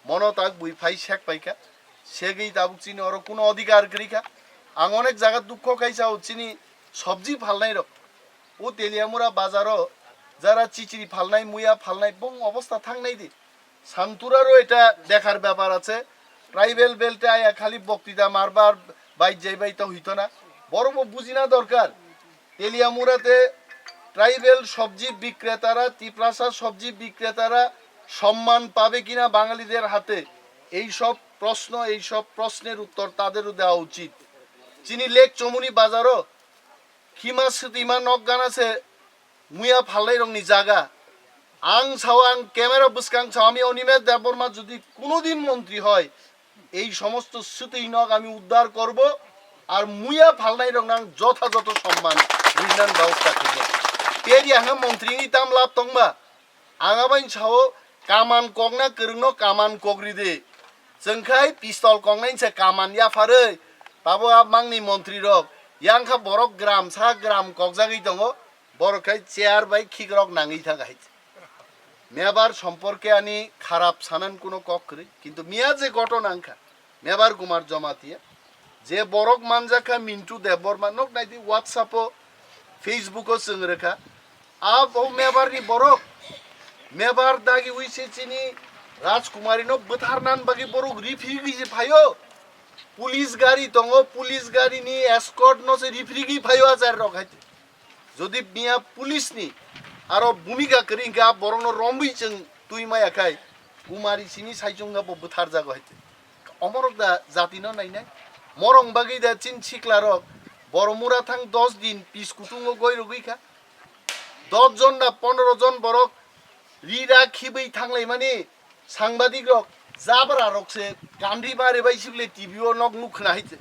মনো তাক বুই ফাই শেখ পাইকা সেগেই তাবুক চিনি ওর কোনো অধিকার করিকা আং অনেক জায়গা দুঃখ খাইছা চিনি সবজি ফালনাই রক ও তেলিয়ামুরা বাজারও যারা চিচিরি ফালনাই মুয়া ফালনাই বং অবস্থা থাকনাই দি শান্তুরারও এটা দেখার ব্যাপার আছে ট্রাইবেল বেল্টে আয়া খালি বক্তৃতা মারবার বাইক যাইবাই তো হইতো না বড় বুঝি না দরকার তেলিয়ামুরাতে ট্রাইবেল সবজি বিক্রেতারা তিপ্রাসা সবজি বিক্রেতারা সম্মান পাবে কিনা বাঙালিদের হাতে এই সব প্রশ্নের উত্তর তাদেরও দেওয়া উচিত চিনি লেক চমুনি বাজারও খিমা ইমান নগান আছে মুয়া ফাল্লাই রংনি জায়গা আং ছাও আং ক্যামেরা বুসকাং ছাও আমি অনিমেষ দেববর্মা যদি কোনোদিন মন্ত্রী হয় এই সমস্ত স্মৃতি নগ আমি উদ্ধার করব আর মুয়া ফাল্লাই রং আং যথাযথ সম্মান রিজান ব্যবস্থা করব পেরি আং মন্ত্রীনি তাম লাভ তংবা আঙাবাইন ছাও কামান কগনা করনো কামান কগরি দে जोंखाय पिस्तल कंनायनसे कामान याफारै बाबो मांनि मन्त्री रक यांखा बरक ग्राम सा ग्राम कगजागै दङ बरखाय चेयार बाय खिग्रक नाङै थागाय मेबार सम्पर्के आनी खाराप सानान कोनो ककरै किन्तु मिया जे घटना आंखा मेबार कुमार जमातिया जे बरक मानजाखा मिन्टु देबबर्मा नक नायदि व्हाट्सएपो फेसबुको जोंरेखा आ बौ मेबारनि बरक मेबार दागि उइसे चिनि राजकुमारी नो बथारनान बागी बरु रिफ्रिगी जे फायो पुलिस गाड़ी दङो पुलिस गाड़ी नि एस्कॉर्ट नो से रिफ्रिगी फायो आजार रखाइते जदि मिया पुलिस नि आरो भूमिका करिंगा बरनो रम्बि जों तुइ मायाखाय कुमारी सिनि साइजंगा ब बथार जागो हाइते अमरक दा जाति न नायनाय मरं बागी दा चिन छिकला रक बरमुरा थां 10 दिन पिस कुटुंगो गय रगैखा 10 जन ना 15 जन बरक रिरा खिबै थांलाय माने सांबादिक रक जाबरा रकसे गांधी बारे बाइसिबले टीवीओ नक नुखना हाइते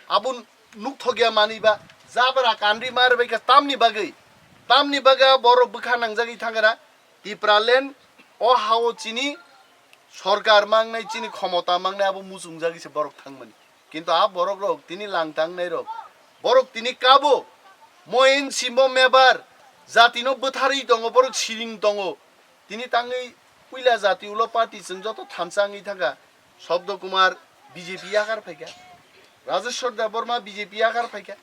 आबुन नुक थगिया मानिबा जाबरा गांधी मारे बाइका तामनि बागा बर बखा नांजागि थांगरा तिप्रालेन ओ हाओ चिनि सरकार मांगनाय चिनि क्षमता मांगनाय आबो मुसुंजागि से बरक थांमोन किन्तु आ बरक रक तिनि लांतांनाय रक बरक तिनि काबो मोइन सिमो मेबार जातिनो बथारै दङ बरक सिरिं दङ तिनि ताङै पुइला जाति उलो पार्टी जों जत थानसाङै थागा शब्द कुमार बीजेपी आगार फाइका राजेश्वर देबबर्मा बीजेपी आगार फाइका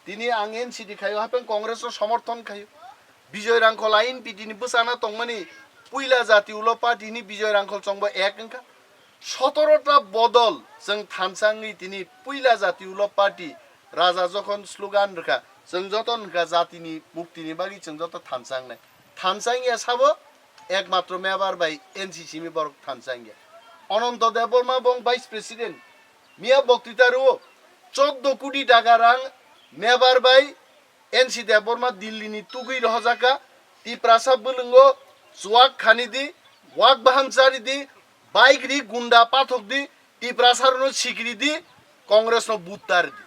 तिनी आं एनसीडी खायो हापें कांग्रेस समर्थन खायो विजय रांखल आइन पिटिनि बसाना तंमानि पुइला जाति उलो पार्टीनि विजय रांखल चंबो एक अंका 17टा बदल जों थानसाङै तिनी पुइला जाति उलो पार्टी राजा जखन स्लोगान रखा जों जतन का जातिनि मुक्तिनि बागि जों जत थानसांनाय थानसाङिया साबो एकमात्र मेबार बाय एनसीसी में बरक थानसांगिया अनंत देबबर्मा बं वाइस प्रेसिडेंट मिया बक्तृतारो 14 कोटी टाका रां मेबार बाय एनसी देबबर्मा दिल्ली नि तुगै रहजाका तिप्रासा बुलुंगो जुवाक खानिदि वाक बाहामसारि दि बाइक रि गुंडा पाथक दि तिप्रासारनो सिकिरि दि कांग्रेस नो बुत्तार दि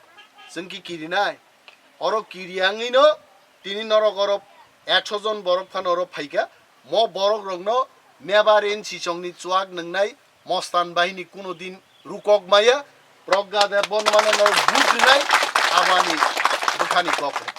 जोंकि किरिनाय अर किरियाङैनो तिनि नरगर 100 जन बरक फानर फाइका म बरक रंनो मेबार एनसीसंनि चुवाक नंनाय मस्तान बाहिनी कुनो दिन रुकक माया प्रज्ञा देबबर्मा न बुद्धिनाय आबानि बुखानि कक